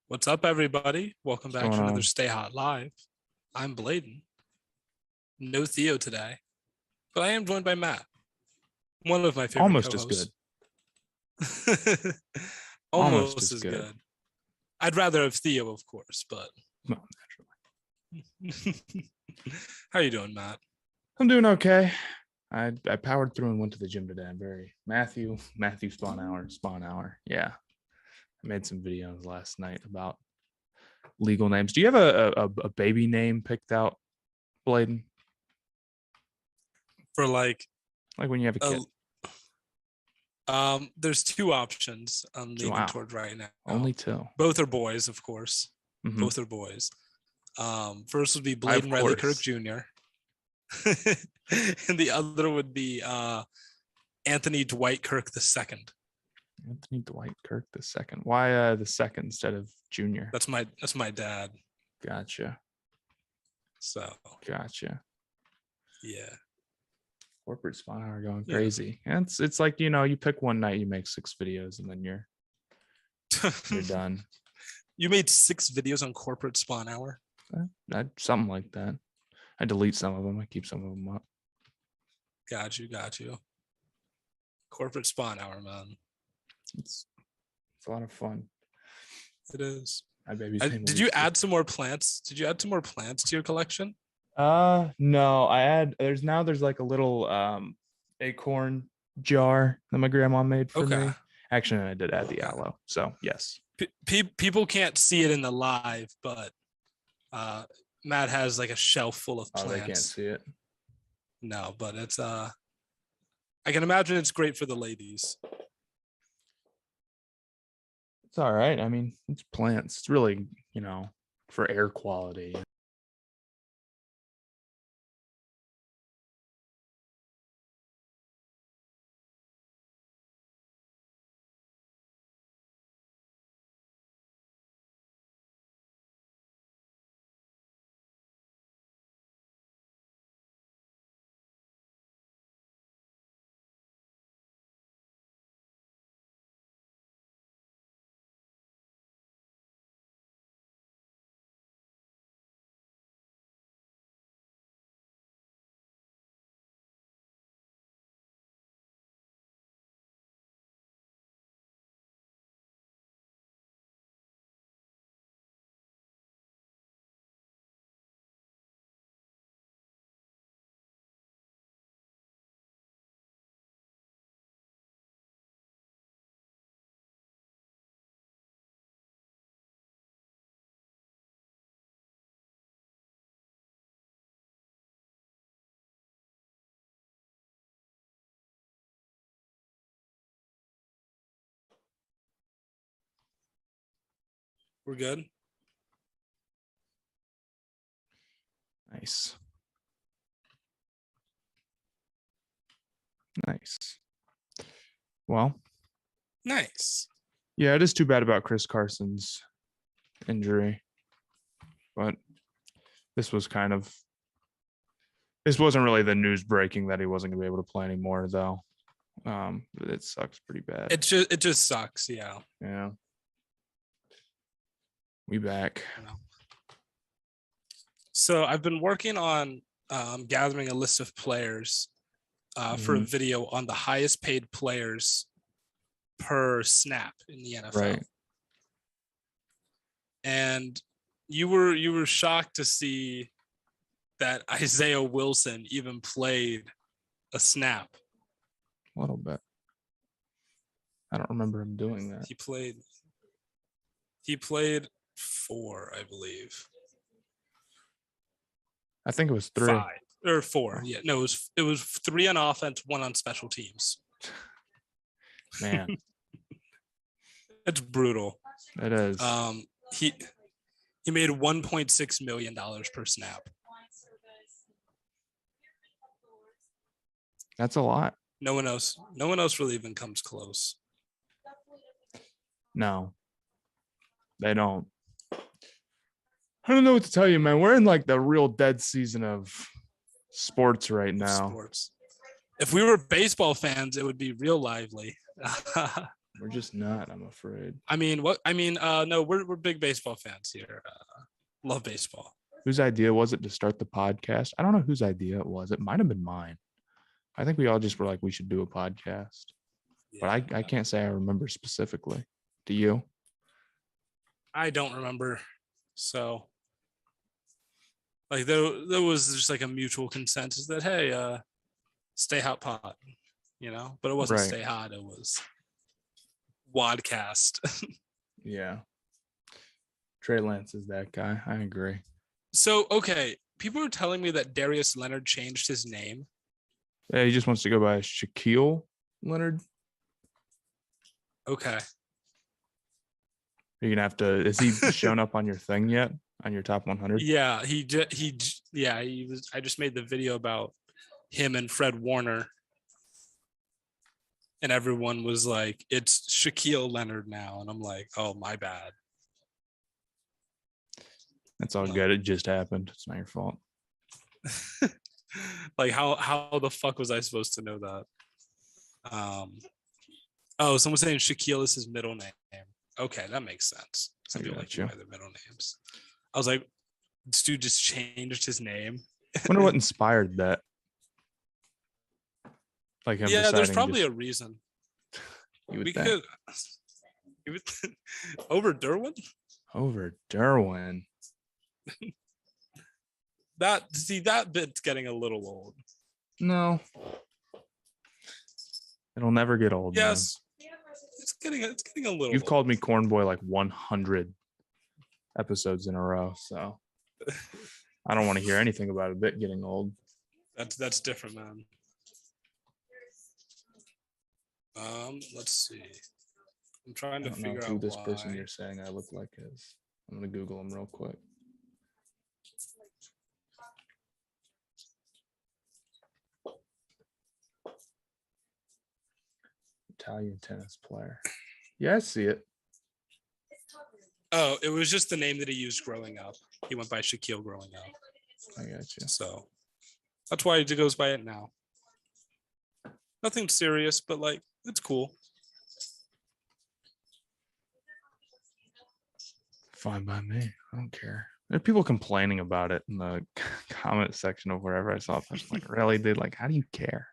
What's up, everybody? Welcome What's back going to another on? Stay Hot Live. I'm Blaiden. No Theo today, but I am joined by Matt, one of my favorite Almost as good. co-hosts. Almost Almost as as good. good. I'd rather have Theo, of course, but Well, naturally. how you doing, Matt? I'm doing okay. I powered through and went to the gym today. I'm very Matthew spawn hour. Yeah. I made some videos last night about legal names. Do you have a baby name picked out, Bladen? For like, Like when you have a kid? there's two options I'm leaning Wow. toward right now. Only two. Both are boys, of course. Mhm. Both are boys. First would be Of Blaiden Riley Kirk course. Jr. and the other would be Anthony Dwight Kirk II. Anthony Dwight Kirk II. Why the second instead of Junior? That's my dad. Gotcha. So Gotcha. yeah. Corporate spawn hour going Yeah. crazy. And it's like, you pick one night, you make 6 videos, and then you're done. You made 6 videos on corporate spawn hour. Something like that. I delete some of them. I keep some of them up. Got you. Corporate spawn hour, man. It's a lot of fun. It is. My baby's name. Did you add some more plants? Did you add some more plants to your collection? No. There's like a little acorn jar that my grandma made for me. Actually, I did add the aloe. So yes. People can't see it in the live, but Matt has like a shelf full of plants. Oh, they can't see it. No, but it's I can imagine it's great for the ladies. It's all right. I mean, it's plants. It's really, for air quality. We're good. Nice. Well, Nice. yeah, it is too bad about Chris Carson's injury, but this wasn't really the news breaking that he wasn't gonna be able to play anymore, though. It sucks pretty bad. It just sucks. Yeah. We back. So I've been working on gathering a list of players for a video on the highest paid players per snap in the NFL. Right. And you were shocked to see that Isaiah Wilson even played a snap. A little bit. I don't remember him doing that. He played 4, I believe. I think it was 3. 5 or 4. Yeah, no, it was 3 on offense, 1 on special teams. Man, it's brutal. it is. He made $1.6 million per snap. That's a lot. No one else really even comes close. No, they don't. I don't know what to tell you, man. We're in like the real dead season of sports right now. Sports. If we were baseball fans, it would be real lively. We're just not, I'm afraid. I mean, what? I mean, no, we're big baseball fans here. Love baseball. Whose idea was it to start the podcast? I don't know whose idea it was. It might have been mine. I think we all just were like, we should do a podcast. Yeah. But I can't say I remember specifically. Do you? I don't remember. So, like, there was just like a mutual consensus that, hey, stay hot pot, but it wasn't Right. stay hot. It was Wadcast. Yeah. Trey Lance is that guy. I agree. So, okay. People are telling me that Darius Leonard changed his name. Yeah, he just wants to go by Shaquille Leonard. Okay. You're gonna have to. Is he shown up on your thing yet? On your top 100? Yeah, he was. I just made the video about him and Fred Warner, and everyone was like, "It's Shaquille Leonard now," and I'm like, "Oh, my bad." That's all good. It just happened. It's not your fault. Like, how the fuck was I supposed to know that? Oh, someone's saying Shaquille is his middle name. Okay, that makes sense. Some people like by their middle names. I was like, this dude just changed his name. I wonder what inspired that. Like him. Yeah, there's probably a reason. You would We think. could over Derwin. Over Derwin. That bit's getting a little old. No. It'll never get old. Yes. Man. It's getting a little. You've old. called me corn boy like 100 episodes in a row, so I don't want to hear anything about a bit getting old. That's different, man. Let's see. I'm trying to figure out who this why. person you're saying I look like is. I'm gonna Google him real quick. Italian tennis player. Yeah, I see it. Oh, it was just the name that he used growing up. He went by Shaquille growing up. I got you. So that's why he goes by it now. Nothing serious, but like it's cool. Fine by me. I don't care. There are people complaining about it in the comment section of wherever I saw it. I was like, really, dude? Like, how do you care?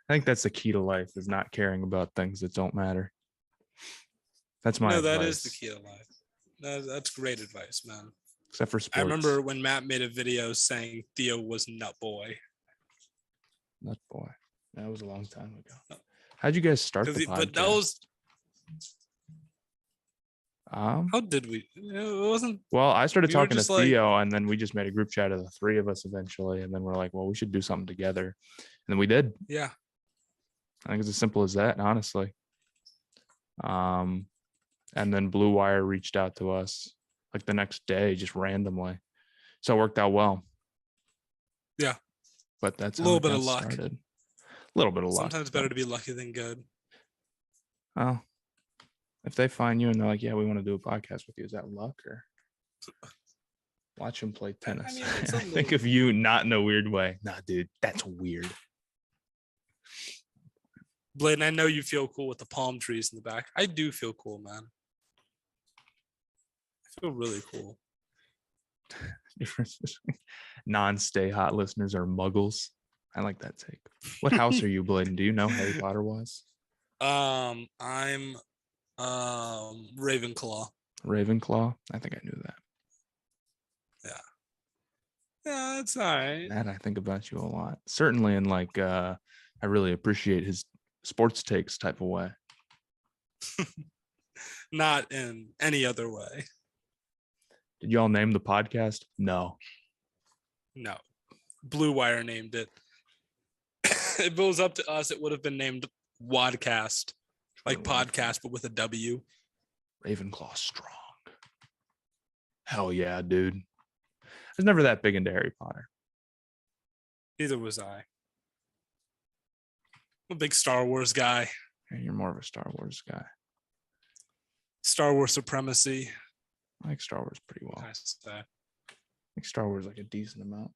I think that's the key to life, is not caring about things that don't matter. That's my advice. That is the key to life. No, that's great advice, man. Except for sports. I remember when Matt made a video saying Theo was Nut Boy. Nut Boy. That was a long time ago. How'd you guys start the podcast? But that was... How did we? It wasn't. Well, I started talking to Theo, and then we just made a group chat of the three of us eventually, and then we're like, well, we should do something together, and then we did. Yeah. I think it's as simple as that, honestly. And then Blue Wire reached out to us like the next day, just randomly, so it worked out well. Yeah. But that's a little bit of luck. Started. A little bit of luck. Sometimes better to be lucky than good. Oh. If they find you and they're like, yeah, we want to do a podcast with you, is that luck or watch them play tennis? I mean, I think of you not in a weird way. Nah, dude, that's weird. Blaiden, I know you feel cool with the palm trees in the back. I do feel cool, man. I feel really cool. Non-stay hot listeners are muggles. I like that take. What house are you, Blaiden? Do you know Harry Potter wise? I'm Ravenclaw. Ravenclaw? I think I knew that. Yeah. Yeah, that's all right. That I think about you a lot. Certainly in like I really appreciate his sports takes type of way. Not in any other way. Did y'all name the podcast? No. Blue Wire named it. If it was up to us, it would have been named Wadcast. Like podcast, but with a W. Ravenclaw strong. Hell yeah, dude. I was never that big into Harry Potter. Neither was I. I'm a big Star Wars guy. Yeah, you're more of a Star Wars guy. Star Wars supremacy. I like Star Wars pretty well. I like Star Wars like a decent amount.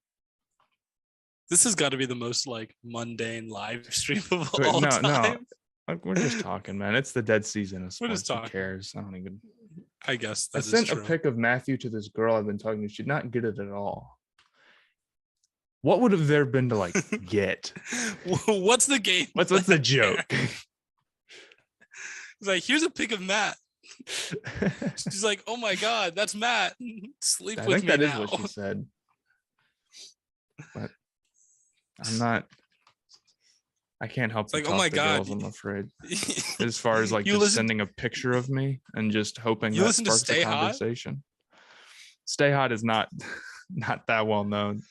This has got to be the most like mundane live stream of Wait, all no, time. like, we're just talking, man. It's the dead season of We're sports. just Who talking. cares? I don't even. I guess I that is sent a true. pic of Matthew to this girl I've been talking to. She did not get it at all. What would have there been to like get? What's the game? What's the joke? It's like, here's a pic of Matt. She's like, oh my God, that's Matt. Sleep I with think me that is now. what she said. But I'm not. I can't help It's but like, oh talk my to God. girls, I'm afraid. As far as like You just listen- sending a picture of me and just hoping You that listen to sparks a Stay Hot? conversation. Stay Hot is not that well known.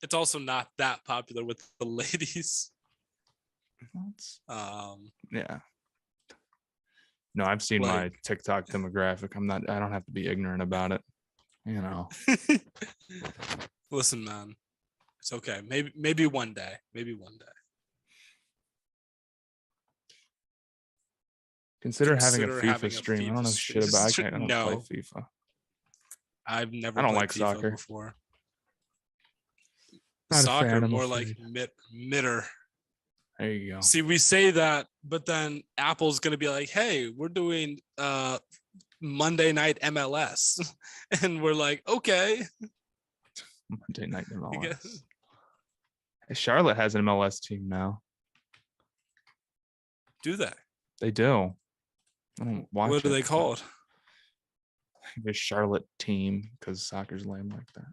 It's also not that popular with the ladies. Yeah. No, I've seen my Like- TikTok demographic. I don't have to be ignorant about it. You know. Listen, man, it's okay. Maybe one day. Maybe one day. Consider having a Consider FIFA having a stream. I don't FIFA know stream. shit about it. I don't No. play FIFA. I've never I don't played like FIFA soccer. before. Not a Soccer, fan, I'm more like afraid. midder. There you go. See, we say that, but then Apple's gonna be like, "Hey, we're doing Monday night MLS," and we're like, "Okay." Monday night I MLS. guess. Hey, Charlotte has an MLS team now. Do they? They do. I don't watch What are it, they but called? The Charlotte team, because soccer's lame like that.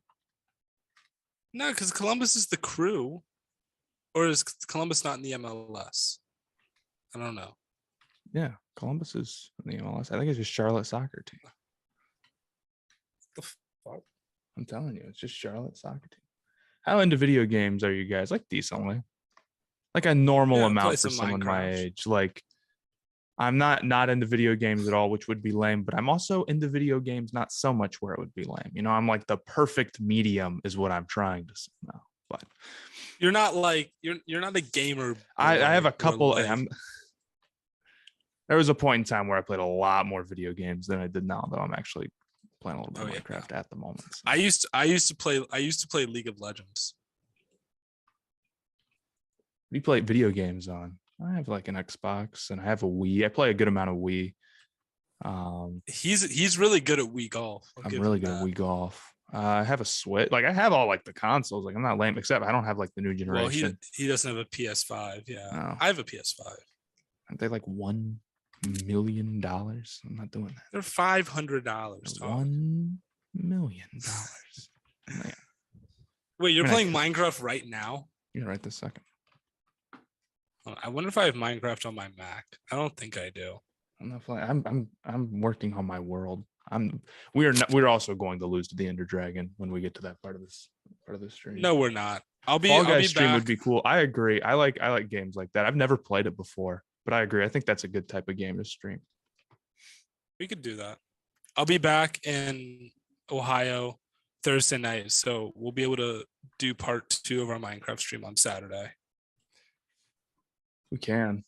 No, because Columbus is the Crew, or is Columbus not in the MLS? I don't know. Yeah, Columbus is in the MLS. I think it's just Charlotte soccer team. The fuck? I'm telling you, it's just Charlotte soccer team. How into video games are you guys? Like decently, like a normal Yeah, I play amount for some someone my Minecraft. age. Like I'm not into video games at all, which would be lame. But I'm also into video games, not so much where it would be lame. You know, I'm like the perfect medium is what I'm trying to say now. But You're not like you're not a gamer. I have a boy, or couple. like- There was a point in time where I played a lot more video games than I did now, though. I'm actually playing a little bit of Minecraft at the moment. So. I used to play League of Legends. We play video games on. I have like an Xbox and I have a Wii. I play a good amount of Wii. He's really good at Wii golf. I'll I'm give really him good at that. Wii golf. I have a Switch. Like I have all like the consoles. Like I'm not lame, except I don't have like the new Well, generation. he doesn't have a PS5. Yeah, No. I have a PS5. Aren't they like $1 million? I'm not doing that. They're $500. $1 million. Man, Wait, you're I mean, playing Minecraft right now? you're right this second. I wonder if I have Minecraft on my Mac. I don't think I do. I'm not playing. I'm working on my world. We're also going to lose to the Ender Dragon when we get to that part of this stream. No, we're not. Fall Fall Guys be stream back. would be cool. I agree. I like games like that. I've never played it before, but I agree. I think that's a good type of game to stream. We could do that. I'll be back in Ohio Thursday night, so we'll be able to do part 2 of our Minecraft stream on Saturday. We can.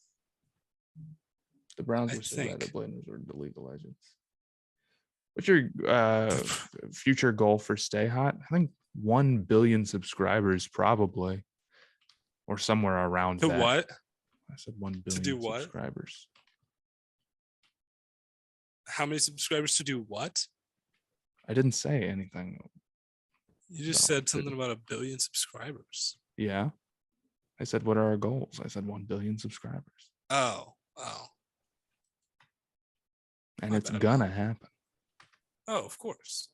The Browns I were so bad think. that Blaiden resorted to League of Legends. What's your future goal for Stay Hot? I think 1 billion subscribers, probably, or somewhere around To that. what? I said 1 billion do what? subscribers. How many subscribers to do what? I didn't say anything. You just No, said something about 1 billion subscribers. Yeah. I said, what are our goals? I said 1 billion subscribers. Oh. And My it's bad. gonna happen. Oh, of course.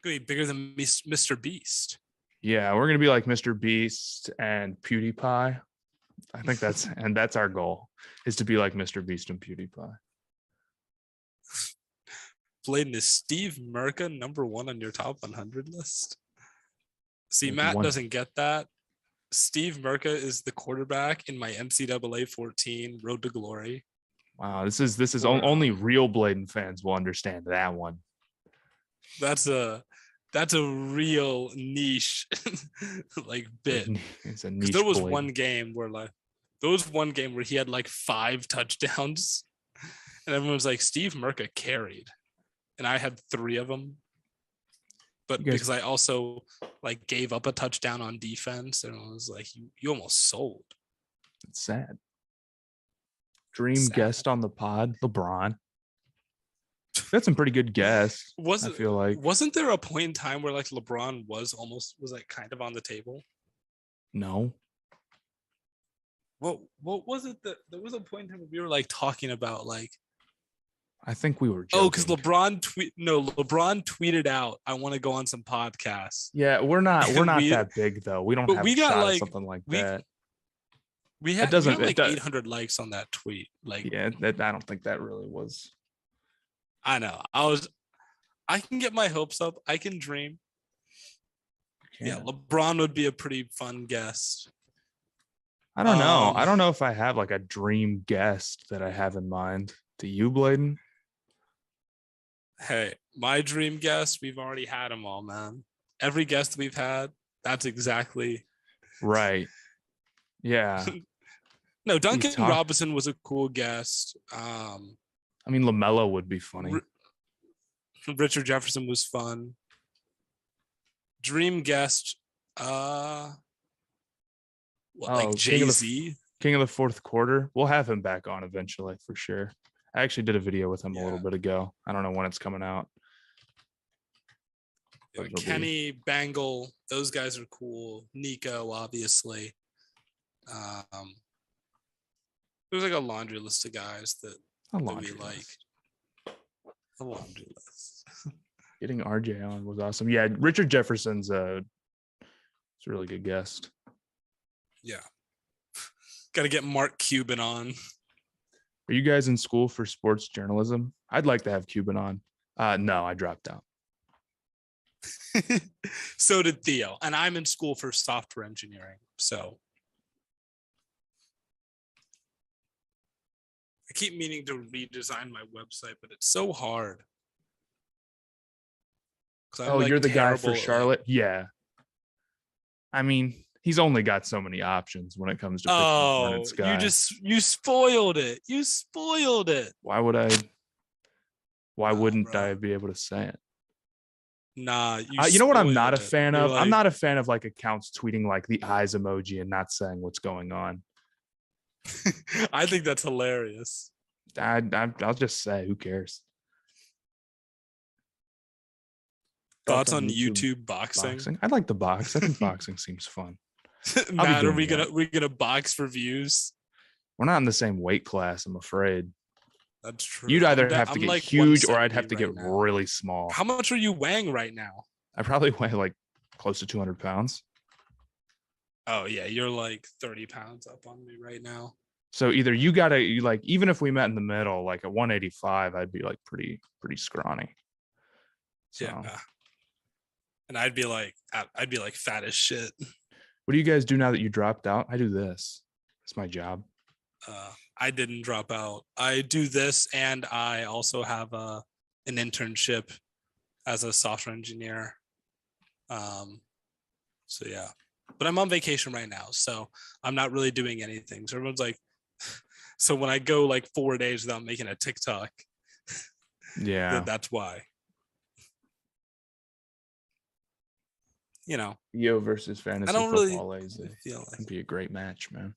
Gonna be bigger than Mr. Beast. Yeah, we're gonna be like Mr. Beast and PewDiePie. I think that's our goal, is to be like Mr. Beast and PewDiePie. Blaiden, is Steve Merca #1 on your top 100 list? See, Like Matt one- doesn't get that. Steve Merca is the quarterback in my NCAA 14 Road to Glory. Wow, this is Or, only real Bladen fans will understand that one. That's a real niche like bit. It's a 'Cause niche. there was Bladen. one game where he had like 5 touchdowns, and everyone was like, Steve Merca carried, and I had 3 of them. but You guys- because I also like gave up a touchdown on defense, and I was like, you almost sold. It's sad. Dream Sad. guest on the pod, LeBron. That's some pretty good guess. I feel like Wasn't there a point in time where like LeBron was like kind of on the table? no. What was it that there was a point in time where we were like talking about like, I think we were joking. oh, because LeBron tweeted out, I want to go on some podcasts. Yeah, we're not that big though. We don't but have we a got shot like at something like we that. we had, doesn't- we got it like does- 800 likes on that tweet. Like, Yeah, I don't think that really was. I know. I can get my hopes up. I can dream. Yeah, LeBron would be a pretty fun guest. I don't know. I don't know if I have like a dream guest that I have in mind. Do you, Blaiden? Hey, my dream guest, we've already had them all, man. Every guest we've had, that's exactly right. Yeah. No, Duncan Robinson was a cool guest. I mean, LaMelo would be funny. Richard Jefferson was fun. Dream guest, like Jay-Z? King of the fourth quarter. We'll have him back on eventually for sure. I actually did a video with him a little bit ago. I don't know when it's coming out. Kenny, Bangle, those guys are cool. Nico, obviously. There's like a laundry list of guys that we like. A laundry list. Getting RJ on was awesome. Yeah, Richard Jefferson's a really good guest. Yeah. Got to get Mark Cuban on. Are you guys in school for sports journalism? I'd like to have Cuban on. No, I dropped out. So did Theo. And I'm in school for software engineering. So I keep meaning to redesign my website, but it's so hard. Oh, you're the guy for Charlotte? Yeah. I mean, he's only got so many options when it comes to you spoiled it. You spoiled it. Why would I? Why wouldn't I be able to say it? Nah, you know what I'm not a fan of? I'm not a fan of like accounts tweeting like the eyes emoji and not saying what's going on. I think that's hilarious. I'll just say, who cares? Thoughts on YouTube boxing? I'd like to box. I think boxing seems fun. Matt, are we gonna box for views? We're not in the same weight class, I'm afraid. That's true. You'd either have to get like huge or I'd have to get really small. How much are you weighing right now? I probably weigh like close to 200 pounds. Oh yeah, you're like 30 pounds up on me right now. So either you gotta like, even if we met in the middle, like at 185, I'd be like pretty scrawny. So. Yeah. And I'd be like fat as shit. What do you guys do now that you dropped out? I do this. It's my job. I didn't drop out. I do this, and I also have an internship as a software engineer. So yeah, but I'm on vacation right now, so I'm not really doing anything. So everyone's like, so when I go like 4 days without making a TikTok, yeah, that's why. You know, Theo versus fantasy football lazy. That'd be a great match, man.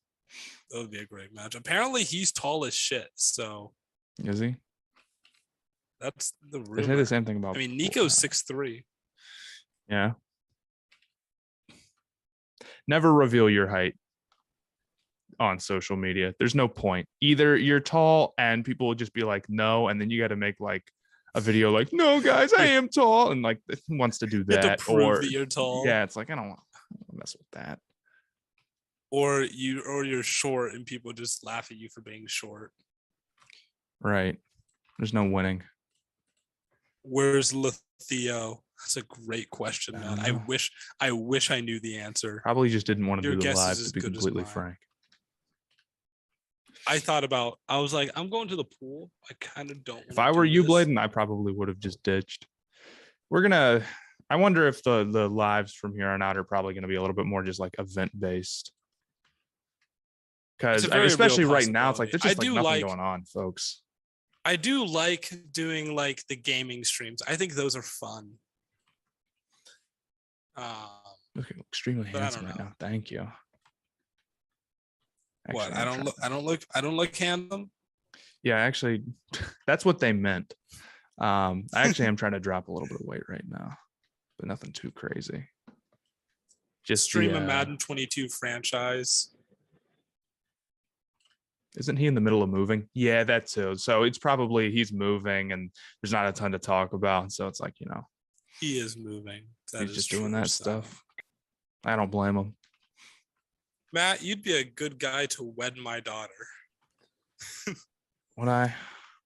That would be a great match. Apparently, he's tall as shit. So, is he? That's the rumor. They say the same thing about. I mean, Nico's 6'3". Yeah. Never reveal your height on social media. There's no point. Either you're tall and people will just be like, no, and then you got to make like a video like, no, guys, I am tall, and like who wants to do that? To prove that you're tall. Yeah, it's like I don't want to mess with that. Or you're short and people just laugh at you for being short. Right. There's no winning. Where's Theo? That's a great question, man. I wish I knew the answer. Probably just didn't want to do the live, to be completely frank. I was like, I'm going to the pool. I kind of don't. If I were you, Blaiden, I probably would have just ditched. I wonder if the lives from here on out are probably going to be a little bit more just like event based. Because especially right now, it's like there's just like nothing going on, folks. I do like doing like the gaming streams. I think those are fun. Looking extremely But I handsome don't right know. now. Thank you. What? Actually, I don't look. I don't look. I don't look handsome. Yeah, actually, that's what they meant. I actually am trying to drop a little bit of weight right now, but nothing too crazy. Just Stream a the Madden 22 franchise. isn't he in the middle of moving? Yeah, that too. So it's probably he's moving and there's not a ton to talk about. So it's like, He is moving. That he's is just doing true. that So, stuff. I don't blame him. Matt, you'd be a good guy to wed my daughter. When I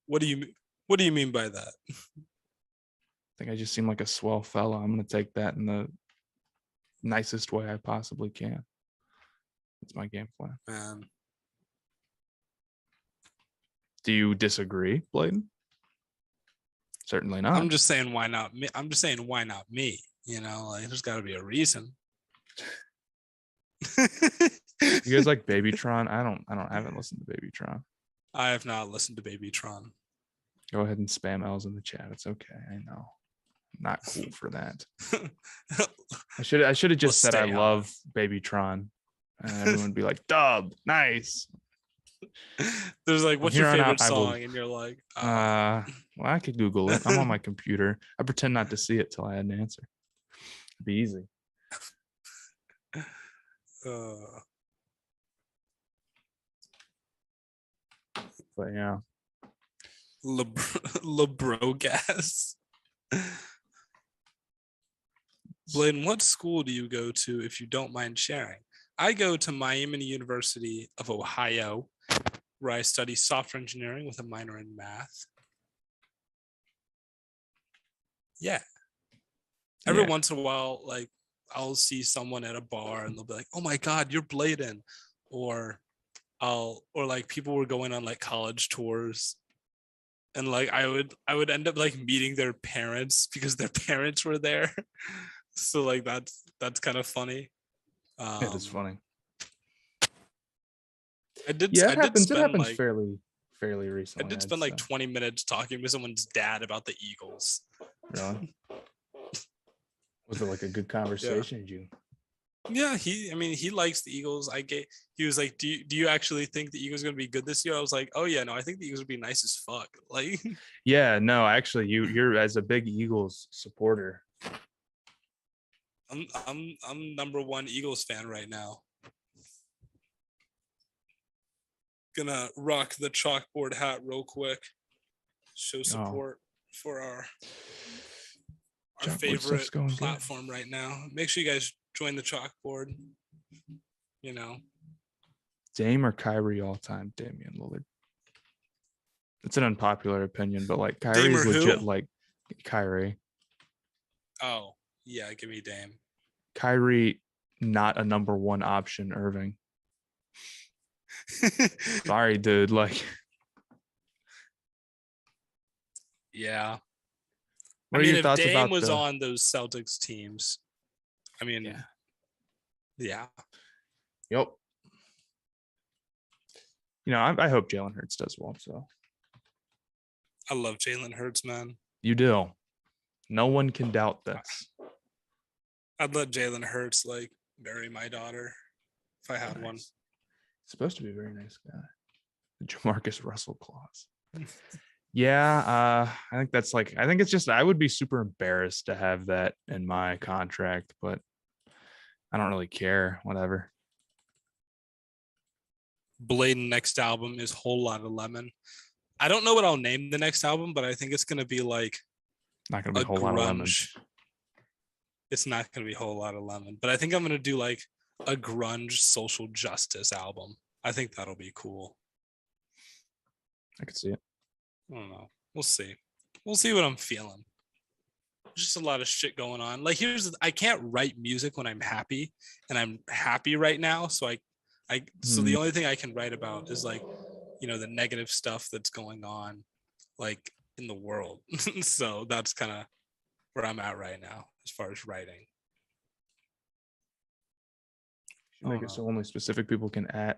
What do you What do you mean by that? think I just seem like a swell fella. I'm gonna take that in the nicest way I possibly can. That's my game plan. Man, Do you disagree, Blaiden? Certainly not. I'm just saying, why not me? I'm just saying, why not me? Like there's got to be a reason. You guys like Babytron? I haven't listened to Babytron. I have not listened to Babytron. Go ahead and spam L's in the chat. It's okay. I know. I'm not cool for that. I should have just said I love Babytron. And everyone would be like, dub, nice. There's like, what's your favorite song? And and you're like, well, I could Google it. I'm on my computer. I pretend not to see it till I had an answer. It'd be easy. But yeah. Lebrogas. Blaine, what school do you go to if you don't mind sharing? I go to Miami University of Ohio, where I study software engineering with a minor in math. Yeah. Every once in a while, like I'll see someone at a bar and they'll be like, "Oh my God, you're Blaiden," or like people were going on like college tours, and like I would end up like meeting their parents because their parents were there. So like that's kind of funny. It is funny. I did. Yeah, I did spend it happens like fairly recently. I did spend like 20 minutes talking with someone's dad about the Eagles. Really? Was it like a good conversation? Did you? Yeah, he likes the Eagles. He was like, do you actually think the Eagles are gonna be good this year? I was like, oh yeah, no, I think the Eagles would be nice as fuck. Like, yeah, no, actually, you're as a big Eagles supporter. I'm number one Eagles fan right now. Gonna rock the chalkboard hat real quick. Show support for our favorite platform right now. Make sure you guys join the chalkboard. Dame or Kyrie all time? Damian Lillard. It's an unpopular opinion, but like Kyrie is legit like Kyrie. Oh, yeah, give me Dame. Kyrie, not a number one option, Irving. Sorry, dude. Like, yeah. What are your thoughts if Dame about was on those Celtics teams, yeah. Yep. I hope Jalen Hurts does well. So I love Jalen Hurts, man. You do. No one can doubt this. I'd let Jalen Hurts like marry my daughter if I had one. Supposed to be a very nice guy. The Jamarcus Russell clause. Yeah, I think it's just I would be super embarrassed to have that in my contract, but I don't really care. Whatever. Blaiden next album is Whole Lot of Lemon. I don't know what I'll name the next album, but I think it's gonna be like not gonna be a whole lot of lemon. It's not gonna be a whole lot of lemon, but I think I'm gonna do like a grunge social justice album. I think that'll be cool. I could see it. I don't know. We'll see. We'll see what I'm feeling. There's just a lot of shit going on. Like I can't write music when I'm happy, and I'm happy right now. So so the only thing I can write about is like, the negative stuff that's going on, like in the world. So that's kind of where I'm at right now as far as writing. Make it so only specific people can add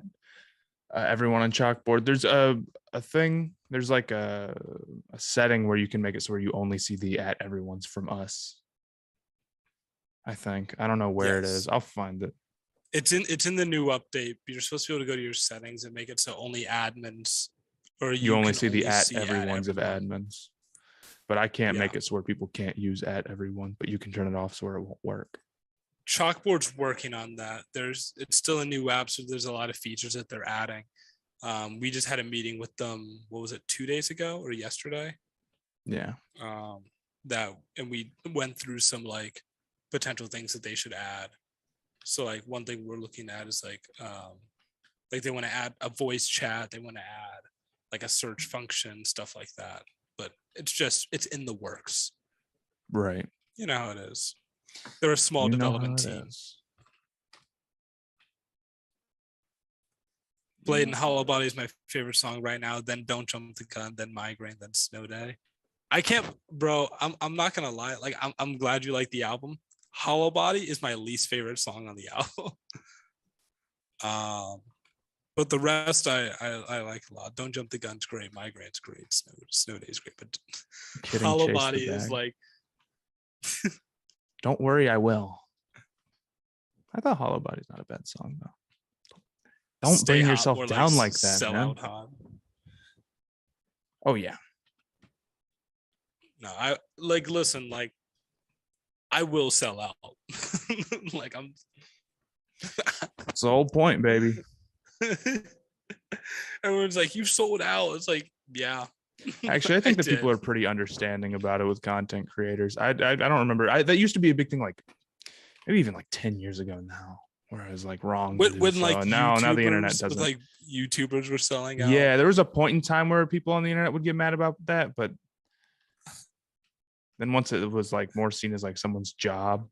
everyone on chalkboard. There's a thing. There's like a setting where you can make it so where you only see the at everyone's from us. I think. I don't know where it Yes. is. I'll find it. It's in the new update. You're supposed to be able to go to your settings and make it so only admins or You you only can see the only at see at everyone's of everyone. admins. But I can't Yeah. make it so where people can't use at everyone, but you can turn it off so where it won't work. Chalkboard's working on that. It's still a new app, so there's a lot of features that they're adding. We just had a meeting with them. What was it, 2 days ago or yesterday? Yeah. That and we went through some like potential things that they should add. So like one thing we're looking at is like they want to add a voice chat. They want to add like a search function, stuff like that. But it's in the works. Right. You know how it is. They're a small You know how development it team. is. Blaiden Hollow Body is my favorite song right now. Then Don't Jump the Gun, then Migraine, then Snow Day. I can't, bro. I'm not gonna lie. Like I'm glad you like the album. Hollow Body is my least favorite song on the album. But the rest I like a lot. Don't Jump the Gun's great. Migraine's great. Snow Day's great. But Kidding, Hollow chase Body the is bag. like, Don't worry, I will. I thought Hollow Body's not a bad song though. Don't Stay bring Hot, yourself or down like that, Sell man. Out Hot. Oh yeah. No, I like listen, like I will sell out. Like I'm That's the whole point, baby. everyone's like, you sold out. It's like, yeah. Actually, I think that people did. are pretty understanding about it with content creators. I don't remember. That used to be a big thing, like maybe even like 10 years ago now, where I was like wrong to do When so. like And now the internet YouTubers with doesn't. like YouTubers were selling out. Yeah, there was a point in time where people on the internet would get mad about that, but then once it was like more seen as like someone's job,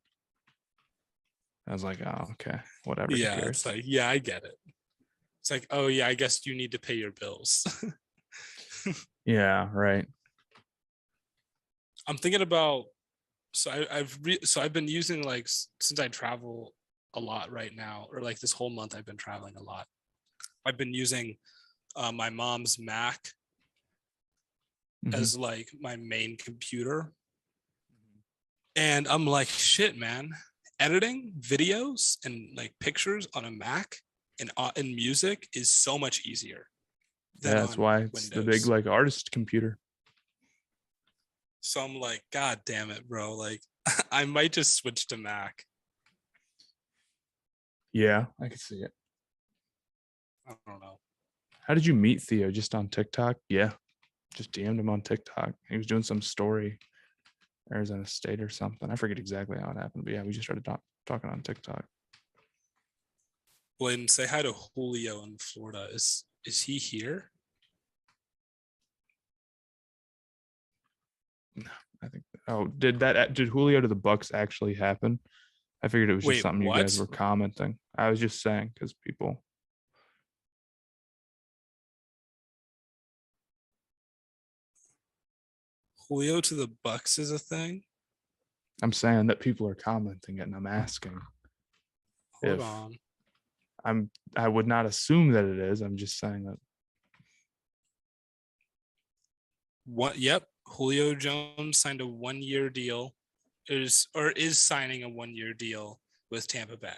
I was like, oh, okay, whatever. Who Yeah, cares? it's like, yeah, I get it. It's like, oh yeah, I guess you need to pay your bills. Yeah, right. I'm thinking about so I've been using like since I travel a lot right now, or like this whole month I've been traveling a lot. I've been using my mom's Mac Mhm. as like my main computer, and I'm like, shit, man, editing videos and like pictures on a Mac and music is so much easier Yeah, than that's on why it's the big Windows. like artist computer. So I'm like, God damn it, bro. Like, I might just switch to Mac. Yeah, I can see it. I don't know. How did you meet Theo? Just on TikTok? Yeah, just DM'd him on TikTok. He was doing some story, Arizona State or something. I forget exactly how it happened, but yeah, we just started talking on TikTok. Bladen, say hi to Julio in Florida. Is he here? No, I think. Oh, did Julio to the Bucks actually happen? I figured it was just Wait, something you what? guys were commenting. I was just saying because people. Julio to the Bucks is a thing? I'm saying that people are commenting it, and I'm asking Hold if on. I would not assume that it is. I'm just saying that. What? Yep. Julio Jones signed a 1-year deal. Is signing a 1-year deal with Tampa Bay,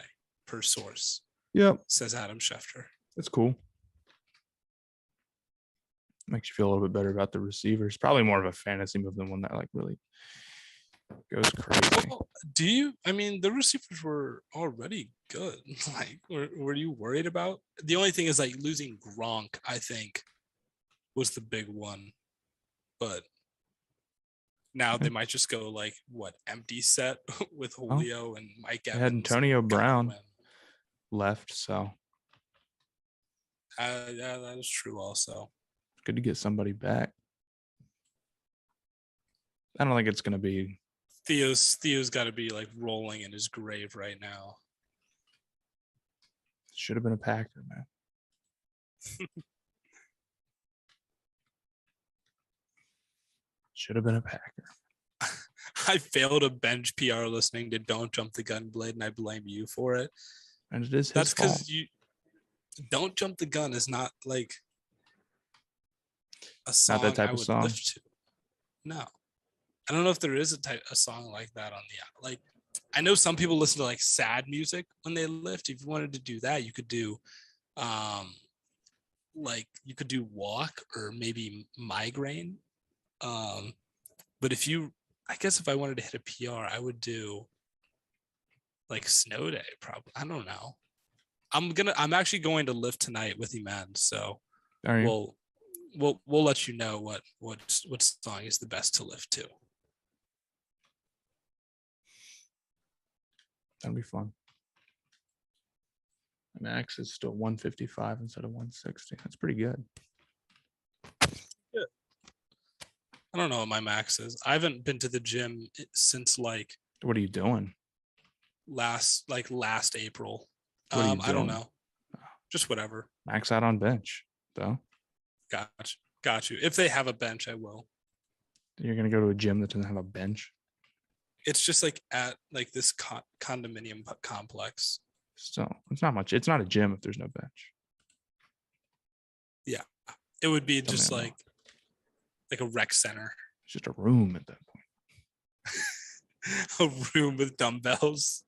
per source. Yep, Says Adam Schefter. it's cool. Makes you feel a little bit better about the receivers. Probably more of a fantasy move than one that like really goes crazy. Well, do you? I mean, the receivers were already good. Like, were you worried about? The only thing is like losing Gronk, I think, was the big one. But now they might just go like what, empty set with Julio and Mike They Evans. had Antonio and Brown Godwin. left, so Yeah, that is true. Also, good to get somebody back. I don't think it's going to be. Theo's got to be like rolling in his grave right now. Should have been a Packer, man. Should have been a Packer. I failed a bench PR listening to "Don't Jump the Gun" Blade, and I blame you for it. And it is his That's fault. because you "Don't Jump the Gun" is not like a song Not that type I of would song. lift to. No, I don't know if there is a song like that on the like. I know some people listen to like sad music when they lift. If you wanted to do that, you could do like you could do walk or maybe migraine. Um, but if you, I guess if I wanted to hit a PR, I would do like snow day probably. I don't know. I'm actually going to lift tonight with Iman, so Are you? we'll we'll let you know what song is the best to lift to. That'd be fun. Max is still 155 instead of 160. That's pretty good. Yeah. I don't know what my max is. I haven't been to the gym since like What are you doing? last April. What are you I don't doing? know. Just whatever. Max out on bench, though. Got you. If they have a bench, I will. You're gonna go to a gym that doesn't have a bench. It's just like at like this condominium complex. So it's not much. It's not a gym if there's no bench. Yeah, it would be Tell me just I'm wrong. like a rec center, It's just a room at that point. a room with dumbbells.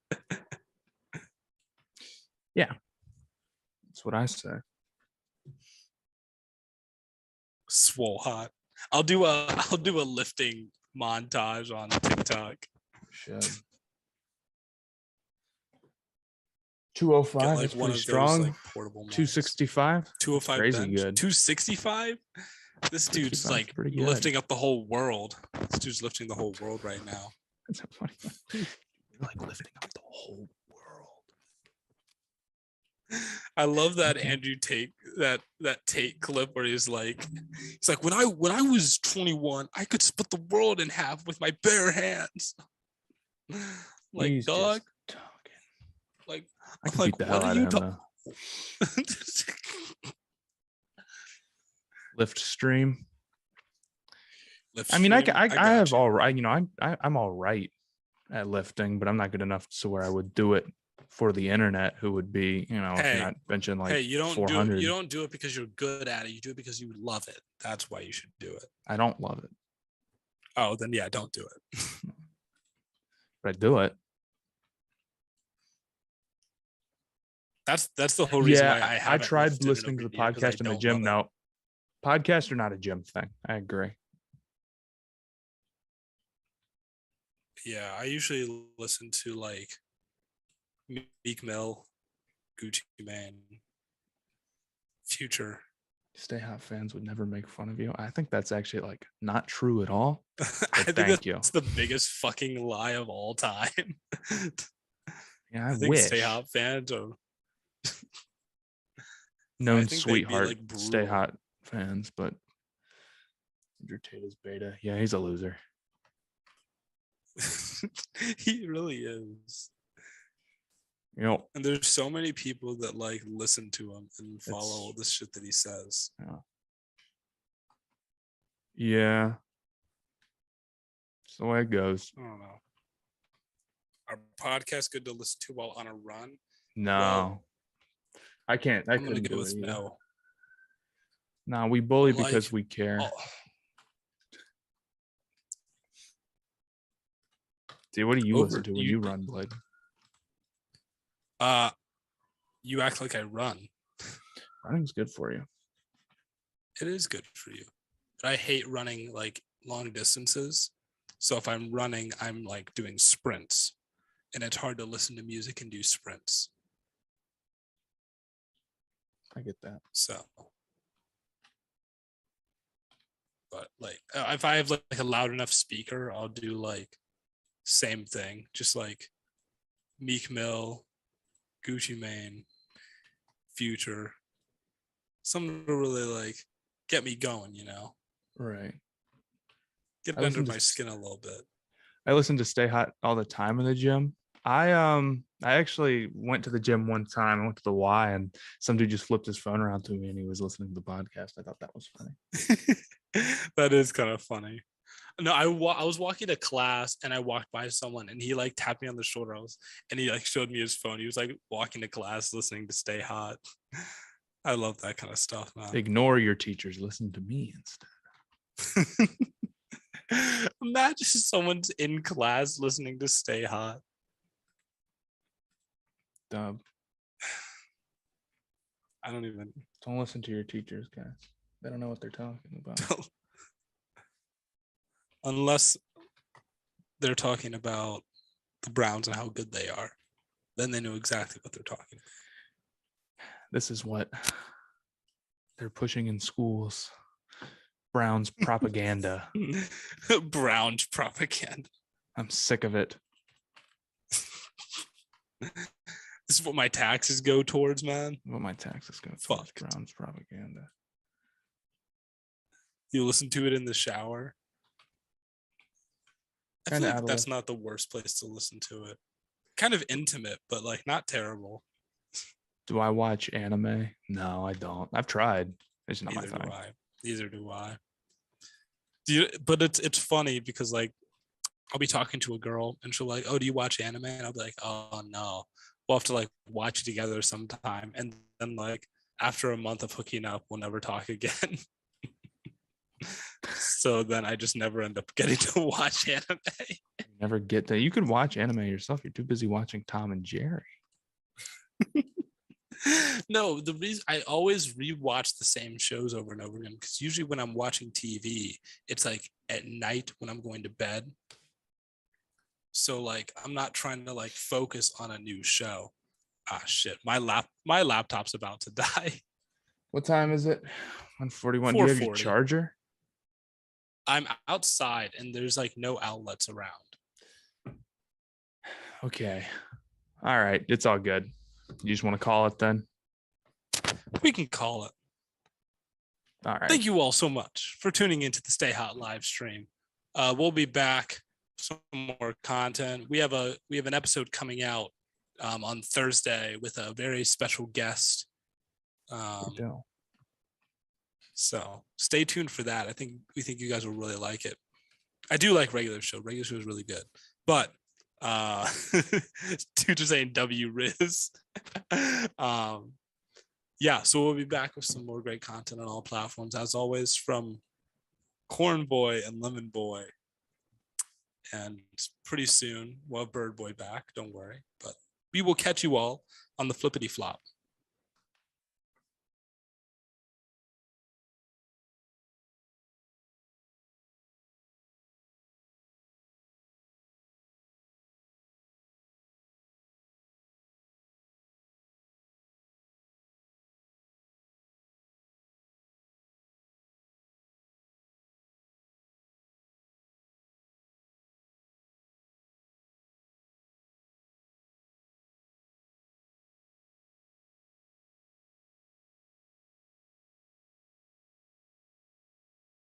Yeah, that's what I say. Swole hot. I'll do a lifting montage on TikTok. Should. Get 205 like is one pretty of strong. those like portable mics. 265. 205 crazy bench. good. 265. This dude's 265 is like pretty good. lifting up the whole world. This dude's lifting the whole world right now. That's so funny. You're like lifting up the whole world. I love that Okay. Andrew Tate that Tate clip where he's like when I was 21, I could split the world in half with my bare hands. Like He's dog, just talking. like I I'm can like beat the what hell are out you of him talking? though. Lift stream. I mean, I have all right. You know, I'm all right at lifting, but I'm not good enough to where I would do it for the internet. Who would be, you know, if you're not benching like you don't 400. you don't do it because you're good at it. You do it because you love it. That's why you should do it. I don't love it, Oh, then yeah, don't do it. but I do it. That's the whole reason why Yeah, I I haven't tried lifted in listening to over the a year, 'cause I podcast in the don't gym. love it. No, podcasts are not a gym thing. I agree. Yeah, I usually listen to like Meek Mill, Gucci Mane, Future. Stay Hot fans would never make fun of you. I think that's actually like not true at all. I think thank you. that's the biggest fucking lie of all time. Yeah, I think wish. Stay Hot fans are Known think they'd be, sweetheart like, Stay brutal. Hot fans, but Andrew Tate is beta. Yeah, he's a loser. he really is. You know, And there's so many people that like listen to him and follow all this shit that he says. yeah. It's the way it goes. I don't know. Are podcasts good to listen to while on a run? No. Well, I can't. I I'm gonna couldn't go do with it either. no. No, we bully Like, because we care. Oh, See, what do you over- listen to when you run, Blade? you act like I run. Running's good for you. It is good for you. But I hate running like long distances. So if I'm running, I'm like doing sprints. And it's hard to listen to music and do sprints. I get that. So, but like if I have like a loud enough speaker, I'll do like same thing, just like Meek Mill, Gucci Mane, Future, something to really like get me going, you know, Right. get I under listen to my skin a little bit. I listen to Stay Hot all the time in the gym. I actually went to the gym one time. I went to the Y, and some dude just flipped his phone around to me, and he was listening to the podcast. I thought that was funny. That is kind of funny. No, I was walking to class and I walked by someone and he like tapped me on the shoulder. And he like showed me his phone. He was like walking to class listening to Stay Hot. I love that kind of stuff, man. Ignore your teachers. Listen to me instead. Imagine someone's in class listening to Stay Hot. Dub. I don't even. Don't listen to your teachers, guys. They don't know what they're talking about. Unless they're talking about the Browns and how good they are, then they know exactly what they're talking about. This is what they're pushing in schools. Brown's propaganda. Browns propaganda. I'm sick of it. This is what my taxes go towards, man. What my taxes go towards Fuck. Brown's propaganda. You listen to it in the shower. I feel like that's not the worst place to listen to it. Kind of intimate, but like not terrible. Do I watch anime? No, I don't. I've tried. It's not my Neither do thing. I. Neither do I. But it's funny because like I'll be talking to a girl and she'll like, "Oh, do you watch anime?" And I'll be like, "Oh no." We'll have to like watch it together sometime. And then like after a month of hooking up, we'll never talk again. So then I just never end up getting to watch anime. You never get that. You could watch anime yourself. You're too busy watching Tom and Jerry. No, the reason I always rewatch the same shows over and over again, because usually when I'm watching TV, it's like at night when I'm going to bed. So like I'm not trying to like focus on a new show. Ah shit, my laptop's about to die. What time is it? 1:41. Do you have your 4:40. charger? I'm outside and there's like no outlets around. Okay. All right. It's all good. You just want to call it then? We can call it. All right. Thank you all so much for tuning into the Stay Hot live stream. We'll be back with some more content. We have an episode coming out on Thursday with a very special guest. So stay tuned for that. We think you guys will really like it. I do like regular show. Regular show is really good. But dude just saying W Riz. Yeah, so we'll be back with some more great content on all platforms, as always, from Corn Boy and Lemon Boy. And pretty soon we'll have Bird Boy back, don't worry. But we will catch you all on the flippity flop.